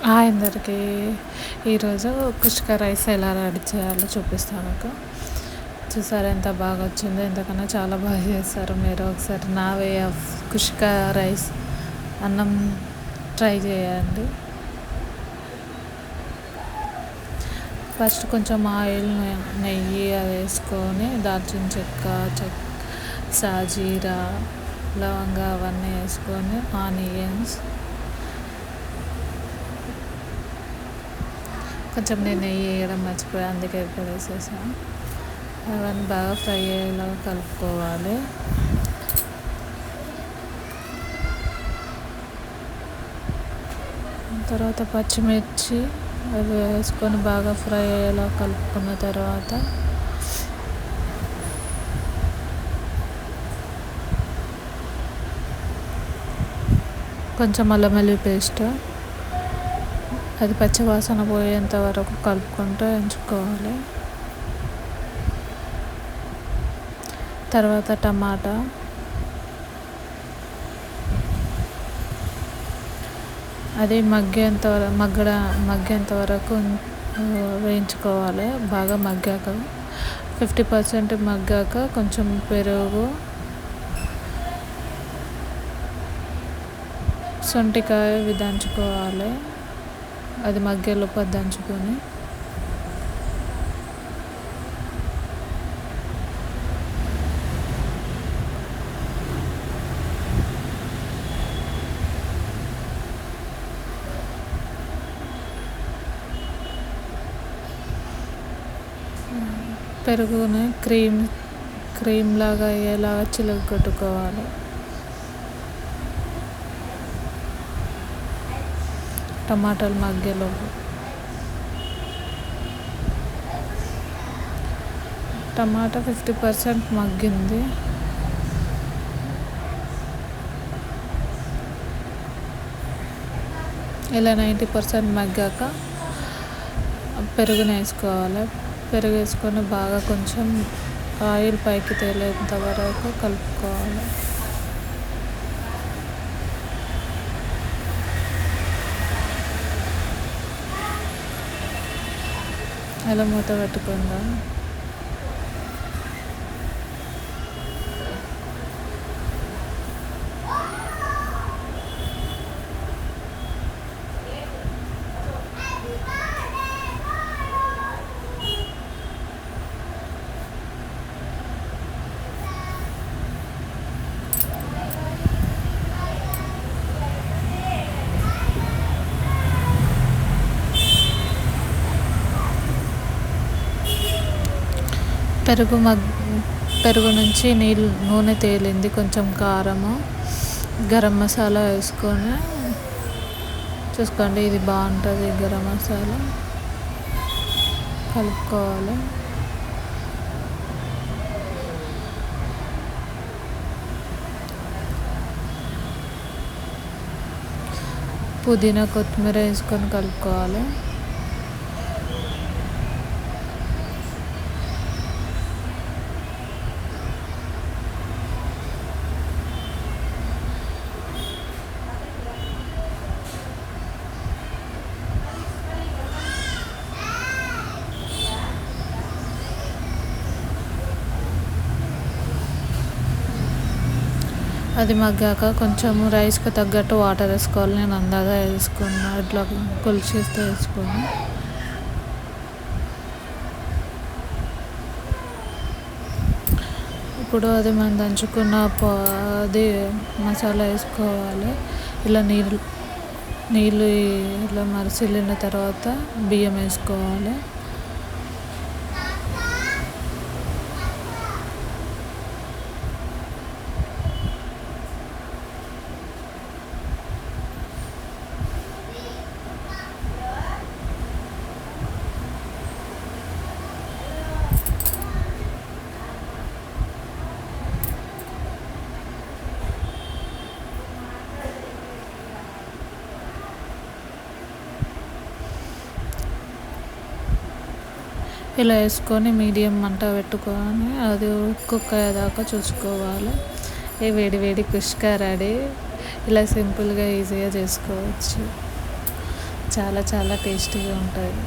Hi అందరికీ. ఈరోజు కుష్కా rice ఎలా రెడీ చేయాలో చూపిస్తాను మీకు. చూసారా ఎంత బాగా వచ్చిందో, ఎంతకన్నా చాలా బాగా చేస్తారు. మీరు ఒకసారి నా వే ఆఫ్ కుష్కా రైస్ అన్నం ట్రై చేయండి. ఫస్ట్ కొంచెం ఆయిల్, నెయ్యి అది వేసుకొని దాల్చిన చెక్క, సాజీరా, లవంగా అవన్నీ వేసుకొని ఆనియన్స్, కొంచెం నేను నెయ్యి వేయడం మర్చిపోయా, అందుకే ఇప్పుడు వేసేసాను. అవన్నీ బాగా ఫ్రై అయ్యేలాగా కలుపుకోవాలి. తర్వాత పచ్చిమిర్చి అవి వేసుకొని బాగా ఫ్రై అయ్యేలా కలుపుకున్న తర్వాత కొంచెం అల్లం వెల్లుల్లి పేస్ట్, అది పచ్చివాసన పోయేంత వరకు కలుపుకుంటూ ఎంచుకోవాలి. తర్వాత టమాటా, అది మగ్గేంత వరకు వేయించుకోవాలి. బాగా మగ్గాక 50% మగ్గాక కొంచెం పెరుగు, సొంటికాయ దంచుకోవాలి. అది మగ్గేలోపు దంచుకొని పెరుగుని క్రీమ్ లాగా అయ్యేలాగా చిలకగొట్టుకోవాలి. టమాటాలు మగ్గేలోపు టమాటా 50% మగ్గింది. ఇలా 90% మగ్గాక పెరుగుని వేసుకోవాలి. పెరుగు వేసుకొని బాగా కొంచెం ఆయిల్ పైకి తేలేంత వరకు కలుపుకోవాలి. అలా మూత పెట్టుకుందాం. పెరుగు నుంచి నూనె తేలింది. కొంచెం కారము, గరం మసాలా వేసుకొని చూసుకోండి. ఇది బాగుంటుంది. గరం మసాలా కలుపుకోవాలి. పుదీనా, కొత్తిమీర వేసుకొని కలుపుకోవాలి. అది మగ్గాక కొంచెం రైస్కి తగ్గట్టు వాటర్ వేసుకోవాలి. నేను అందాజ వేసుకున్నా, ఇట్లా కొలిచేస్తే వేసుకోను. ఇప్పుడు అది మనం దంచుకున్న అది మసాలా వేసుకోవాలి. ఇలా నీళ్ళు ఇలా మరిసిల్లిన తర్వాత బియ్యం వేసుకోవాలి. ఇలా వేసుకొని మీడియం మంట పెట్టుకొని అది కుక్ అయ్యేదాకా చూసుకోవాలి. వేడి వేడి కుష్కా రెడీ. ఇలా సింపుల్గా ఈజీగా చేసుకోవచ్చు. చాలా చాలా టేస్టీగా ఉంటుంది.